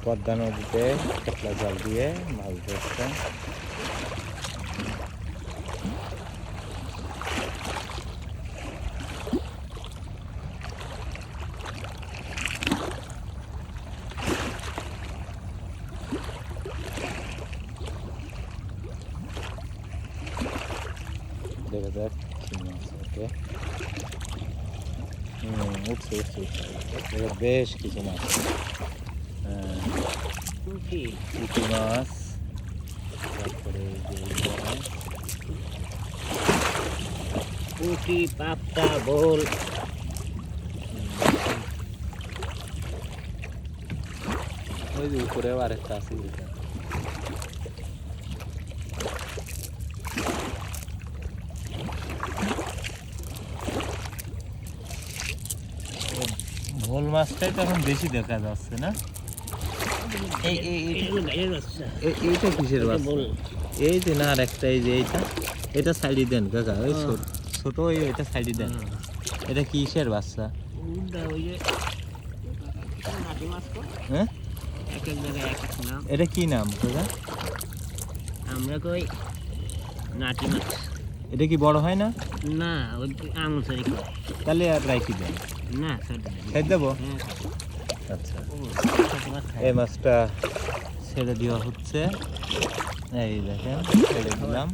পদ্মা নদীতে কাতলা জাল দিয়ে মাছ ধরছে। দেখা যাক কি মাছ ওঠে। উঠছে উঠছে উঠছে, বেশ কিছু মাছ। পুঁটি মাছ, তারপরে পুঁটি, পাবদা, বোল। ওই যে উপরে আরেকটা আছে। ভোল মাছটাই তো এখন বেশি দেখা যাচ্ছে না? এইটা কিসের বাচ্চা? এই যে না, আর একটা এই যে এটা সাইডে দেন কাকা, ওই ছোট এটা সাইডে দেন। এটা কিসের বাচ্চা? হ্যাঁ, এটা কি নাম কাকা? আমরা কই নাটি মাছ। এটা কি বড় হয় না? না, ওই আঙুল সরি। তাহলে আর রাখি দেন না, খাই দেবো। আচ্ছা, এই মাছটা ছেড়ে দেওয়া হচ্ছে। এই দেখেন, ছেড়ে দিলাম।